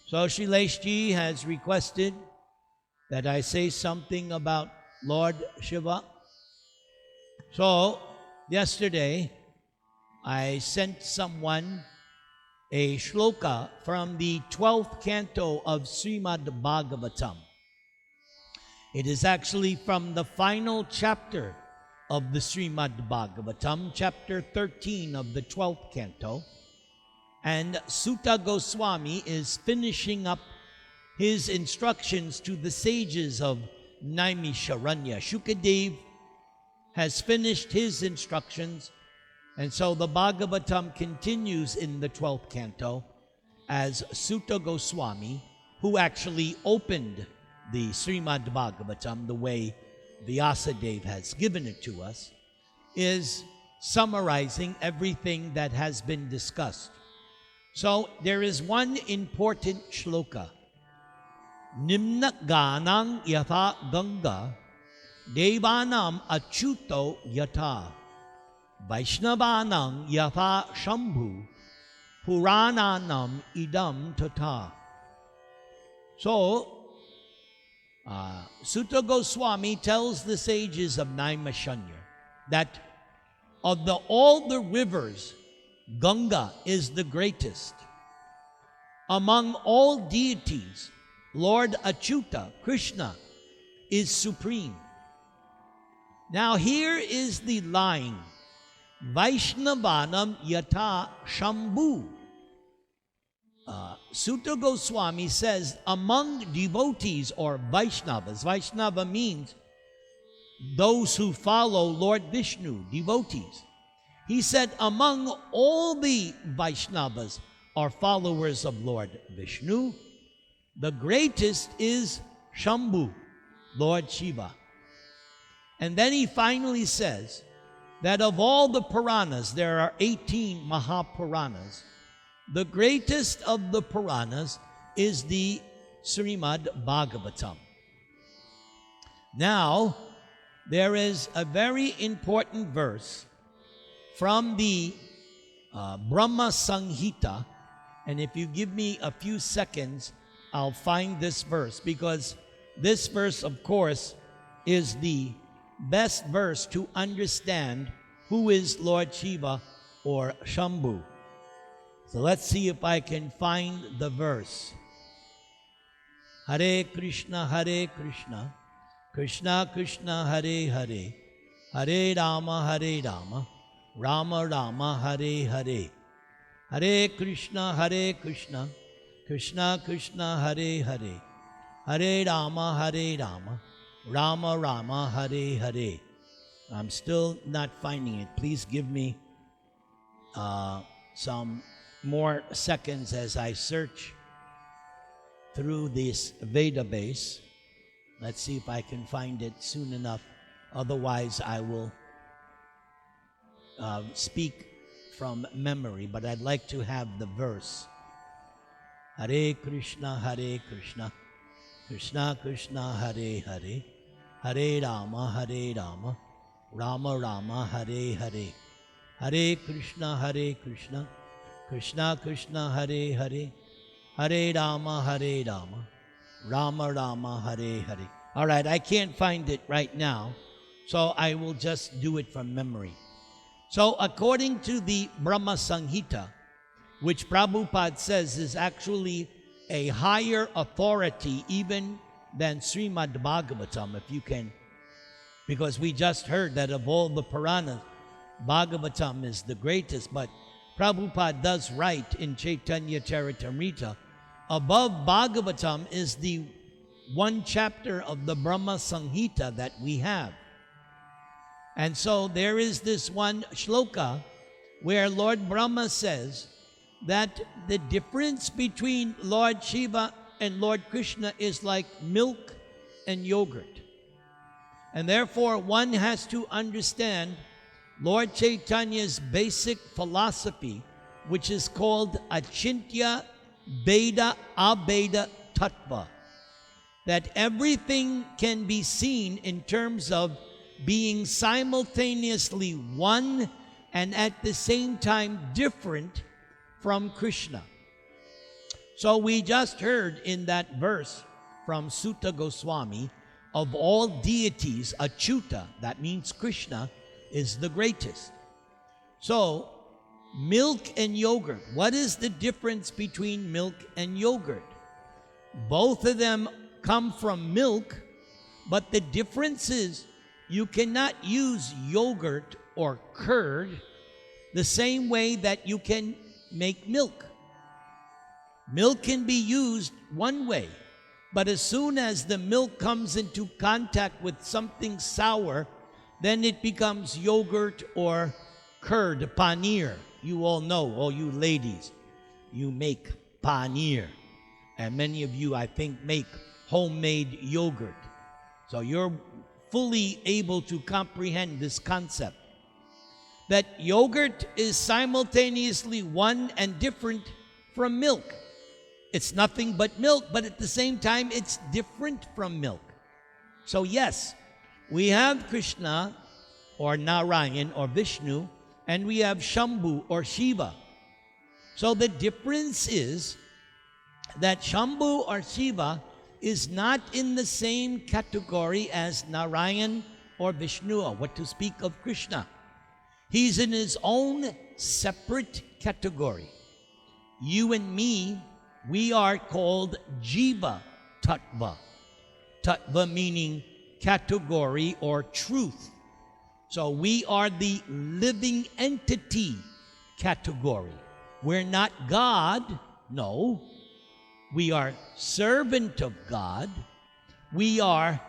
So Shileshji has requested that I say something about Lord Shiva. So yesterday I sent someone a shloka from the 12th canto of Srimad Bhagavatam. It is actually from the final chapter of the Srimad Bhagavatam, chapter 13 of the 12th canto. And Sutta Goswami is finishing up his instructions to the sages of Naimisharanya. Shukadev has finished his instructions, and so the Bhagavatam continues in the 12th canto as Sutta Goswami, who actually opened the Srimad Bhagavatam the way Vyasadeva has given it to us, is summarizing everything that has been discussed. So there is one important shloka. Nimna ganang yatha ganga devanam achyuto yatha Vaishnavanam yatha shambhu purananam idam tata. So Sutta Goswami tells the sages of Naimisharanya that of all the rivers, Ganga is the greatest. Among all deities, Lord Achyuta, Krishna, is supreme. Now here is the line, Vaishnavanam yata shambhu. Sutta Goswami says among devotees or Vaishnavas, Vaishnava means those who follow Lord Vishnu, devotees. He said among all the Vaishnavas or followers of Lord Vishnu, the greatest is Shambhu, Lord Shiva. And then he finally says that of all the Puranas, there are 18 Mahapuranas. The greatest of the Puranas is the Srimad Bhagavatam. Now, there is a very important verse from the Brahma Samhita, and if you give me a few seconds, I'll find this verse, because this verse, of course, is the best verse to understand who is Lord Shiva or Shambhu. So let's see if I can find the verse. Hare Krishna, Krishna Krishna, Hare Hare, Hare Rama, Rama Rama, Hare Hare. Hare Krishna, Krishna Krishna, Hare Hare, Hare Rama, Rama Rama, Hare Hare. I'm still not finding it. Please give me some more seconds as I search through this Veda base. Let's see if I can find it soon enough. Otherwise, I will speak from memory, but I'd like to have the verse. Hare Krishna, Krishna Krishna, Hare Hare, Hare Rama, Rama Rama, Hare Hare. Hare Krishna, Krishna Krishna, Hare Hare, Hare Rama, Rama Rama, Hare Hare. All right, I can't find it right now, so I will just do it from memory. So according to the Brahma Samhita, which Prabhupada says is actually a higher authority even than Srimad Bhagavatam, if you can, because we just heard that of all the Puranas, Bhagavatam is the greatest, but Prabhupada does write in Chaitanya Charitamrita, above Bhagavatam is the one chapter of the Brahma Samhita that we have. And so there is this one shloka where Lord Brahma says that the difference between Lord Shiva and Lord Krishna is like milk and yogurt. And therefore one has to understand Lord Chaitanya's basic philosophy, which is called Achintya Beda Abeda Tattva, that everything can be seen in terms of being simultaneously one and at the same time different from Krishna. So we just heard in that verse from Sutta Goswami, of all deities, Achyuta, that means Krishna, is the greatest. So, milk and yogurt. What is the difference between milk and yogurt? Both of them come from milk, but the difference is you cannot use yogurt or curd the same way that you can make milk. Milk can be used one way, but as soon as the milk comes into contact with something sour, then it becomes yogurt or curd, paneer. You all know, all you ladies, you make paneer. And many of you, I think, make homemade yogurt. So you're fully able to comprehend this concept. That yogurt is simultaneously one and different from milk. It's nothing but milk, but at the same time, it's different from milk. So yes, we have Krishna, or Narayan, or Vishnu, and we have Shambhu, or Siva. So the difference is that Shambhu, or Siva, is not in the same category as Narayan or Vishnu, or what to speak of Krishna. He's in his own separate category. You and me, we are called Jiva Tattva. Tattva meaning category or truth. So we are the living entity category. We're not God, no. We are servant of God. We are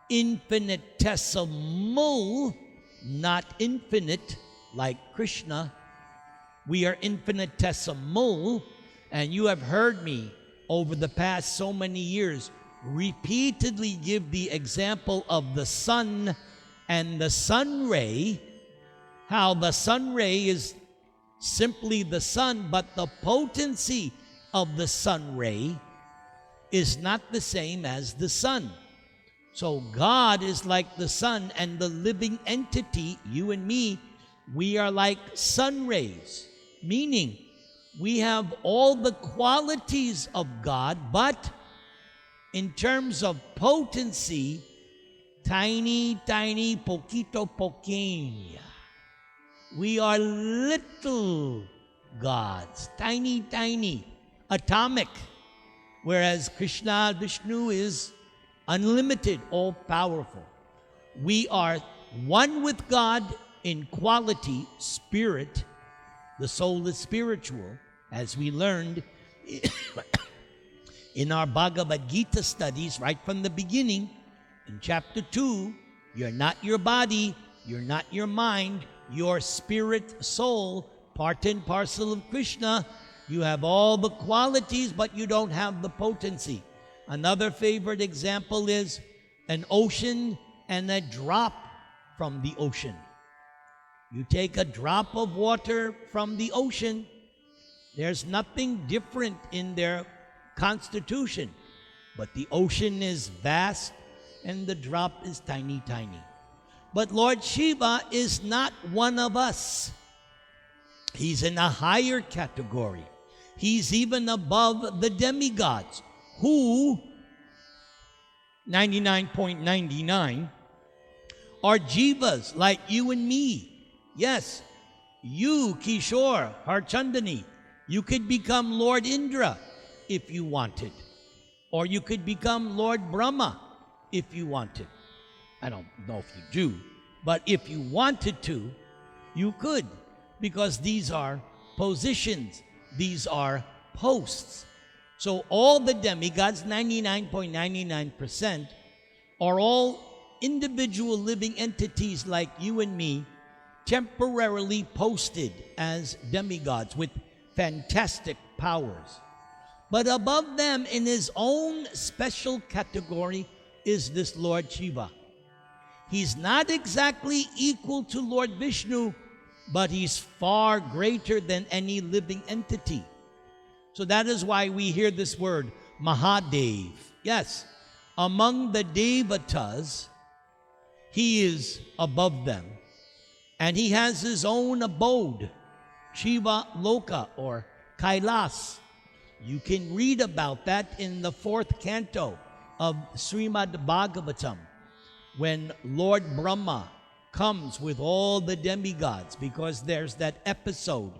infinitesimal, not infinite like Krishna. We are infinitesimal, and you have heard me over the past so many years repeatedly give the example of the sun and the sun ray, how the sun ray is simply the sun, but the potency of the sun ray is not the same as the sun. So God is like the sun, and the living entity, you and me, we are like sun rays, meaning we have all the qualities of God, but in terms of potency, tiny, poquito, poqueña. We are little gods, tiny, atomic, whereas Krishna, Vishnu is unlimited, all-powerful. We are one with God in quality, spirit. The soul is spiritual, as we learned in our Bhagavad Gita studies right from the beginning. In chapter 2, you're not your body, you're not your mind, your spirit, soul, part and parcel of Krishna. You have all the qualities, but you don't have the potency. Another favorite example is an ocean and a drop from the ocean. You take a drop of water from the ocean, there's nothing different in their constitution, but the ocean is vast and the drop is tiny. But Lord Shiva is not one of us. He's in a higher category. He's even above the demigods, who 99.99 are jivas like you and me. Yes, you, Kishore, Harchandani, you could become Lord Indra if you wanted. Or you could become Lord Brahma if you wanted. I don't know if you do, but if you wanted to, you could, because these are positions, these are posts. So all the demigods, 99.99%, are all individual living entities like you and me, temporarily posted as demigods with fantastic powers. But above them, in his own special category, is this Lord Shiva. He's not exactly equal to Lord Vishnu, but he's far greater than any living entity. So that is why we hear this word, Maha-deva. Yes, among the Devatas, he is above them. And he has his own abode, Shiva Loka or Kailas. You can read about that in the 4th canto of Srimad Bhagavatam, when Lord Brahma comes with all the demigods, because there's that episode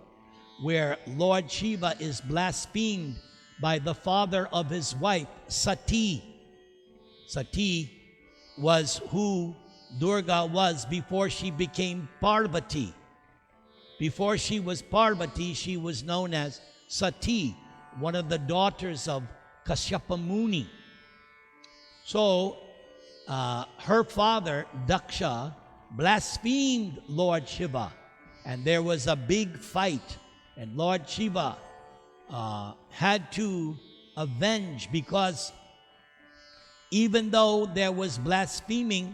where Lord Shiva is blasphemed by the father of his wife, Sati. Sati was who Durga was before she became Parvati. Before she was Parvati, she was known as Sati, one of the daughters of Kashyapa Muni. So her father, Daksha, blasphemed Lord Shiva, and there was a big fight, and Lord Shiva had to avenge, because even though there was blaspheming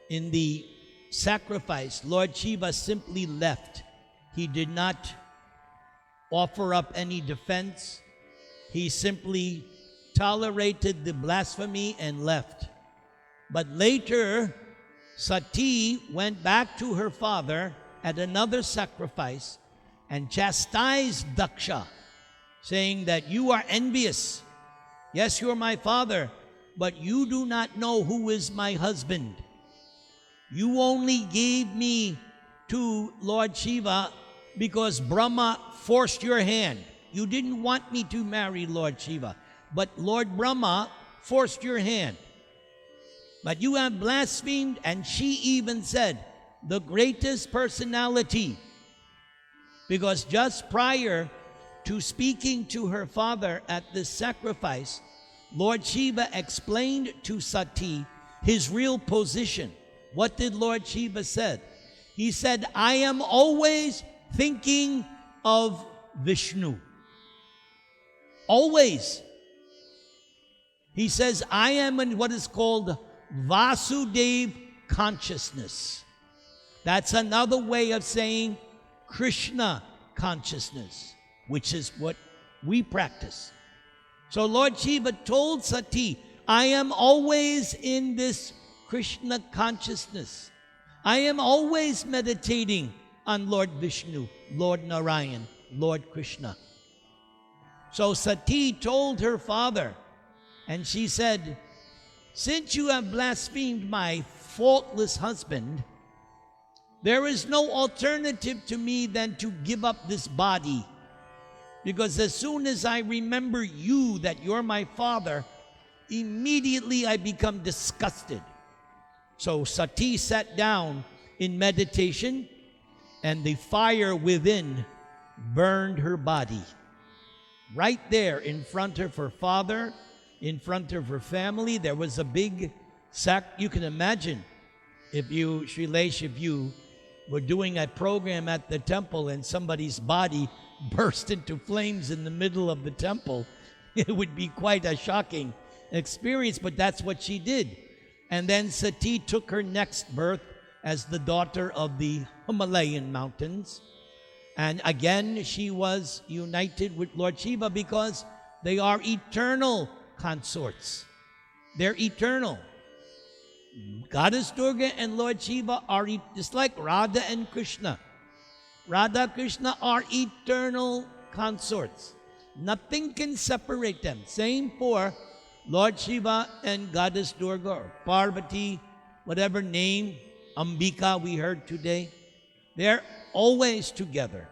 in the sacrifice, Lord Shiva simply left. He did not offer up any defense. He simply tolerated the blasphemy and left. But later, Sati went back to her father at another sacrifice and chastised Daksha, saying that you are envious. Yes, you're my father, but you do not know who is my husband. You only gave me to Lord Shiva because Brahma forced your hand. You didn't want me to marry Lord Shiva, but Lord Brahma forced your hand. But you have blasphemed, and she even said, the greatest personality, because just prior to speaking to her father at this sacrifice, Lord Shiva explained to Sati his real position. What did Lord Shiva said? He said, I am always thinking of Vishnu. Always. He says, I am in what is called Vasudev consciousness. That's another way of saying Krishna consciousness, which is what we practice. So Lord Shiva told Sati, I am always in this Krishna consciousness. I am always meditating on Lord Vishnu, Lord Narayan, Lord Krishna. So Sati told her father, and she said, since you have blasphemed my faultless husband, there is no alternative to me than to give up this body. Because as soon as I remember you, that you're my father, immediately I become disgusted. So Sati sat down in meditation, and the fire within burned her body. Right there in front of her father, in front of her family, there was a big you can imagine if you, Shrilesh, if you were doing a program at the temple and somebody's body burst into flames in the middle of the temple, it would be quite a shocking experience, but that's what she did. And then Sati took her next birth as the daughter of the Himalayan mountains. And again, she was united with Lord Shiva because they are eternal consorts. They're eternal. Goddess Durga and Lord Shiva are just like Radha and Krishna. Radha Krishna are eternal consorts. Nothing can separate them. Same for Lord Shiva and Goddess Durga, or Parvati, whatever name, Ambika we heard today. They're always together.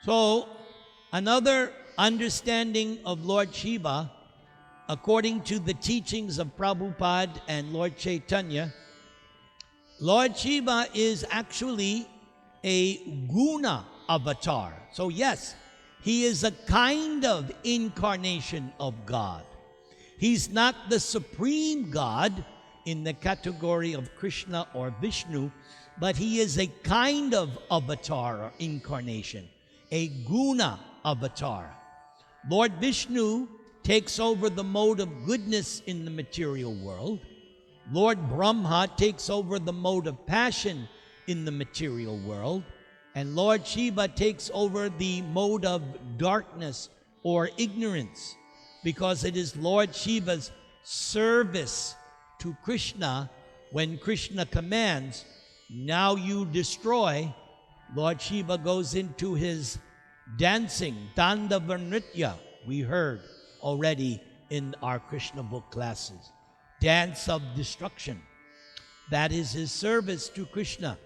So, another understanding of Lord Shiva, according to the teachings of Prabhupada and Lord Chaitanya, Lord Shiva is actually a guna avatar. So yes, he is a kind of incarnation of God. He's not the supreme God in the category of Krishna or Vishnu, but he is a kind of avatar or incarnation, a guna avatar. Lord Vishnu takes over the mode of goodness in the material world. Lord Brahma takes over the mode of passion in the material world. And Lord Shiva takes over the mode of darkness or ignorance, because it is Lord Shiva's service to Krishna when Krishna commands, now you destroy. Lord Shiva goes into his dancing, Tandava Nritya, we heard already in our Krishna book classes. Dance of destruction. That is his service to Krishna.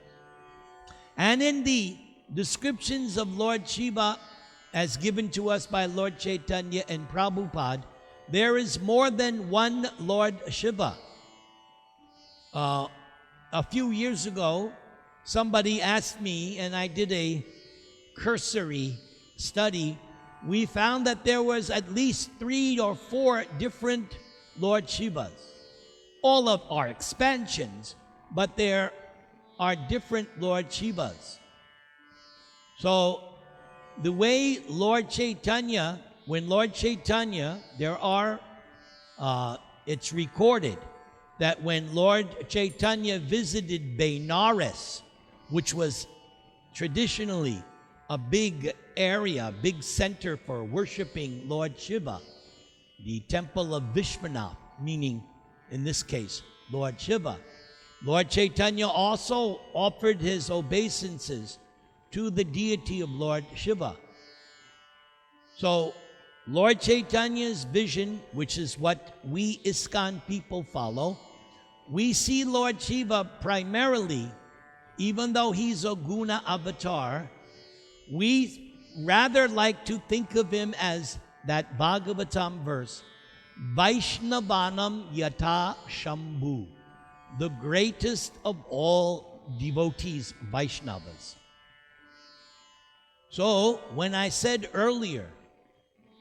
And in the descriptions of Lord Shiva as given to us by Lord Chaitanya and Prabhupada, there is more than one Lord Shiva. A few years ago, somebody asked me, and I did a cursory study. We found that there was at least 3 or 4 different Lord Shivas. All of our expansions, but there are different Lord Shivas. So the way Lord Chaitanya, when Lord Chaitanya, it's recorded that when Lord Chaitanya visited Benares, which was traditionally a big area, big center for worshiping Lord Shiva, the temple of Vishwanath, meaning in this case, Lord Shiva. Lord Chaitanya also offered his obeisances to the deity of Lord Shiva. So Lord Chaitanya's vision, which is what we ISKCON people follow, we see Lord Shiva primarily, even though he's a guna avatar, we rather like to think of him as that Bhagavatam verse, Vaishnavanam Yata Shambhu, the greatest of all devotees, Vaishnavas. So, when I said earlier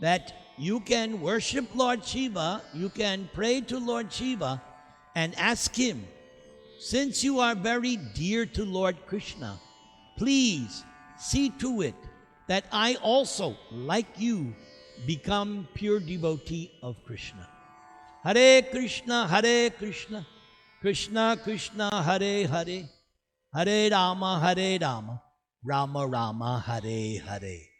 that you can worship Lord Shiva, you can pray to Lord Shiva and ask him, since you are very dear to Lord Krishna, please see to it that I also, like you, become pure devotee of Krishna. Hare Krishna, Krishna Krishna, Hare Hare, Hare Rama, Rama Rama, Hare Hare.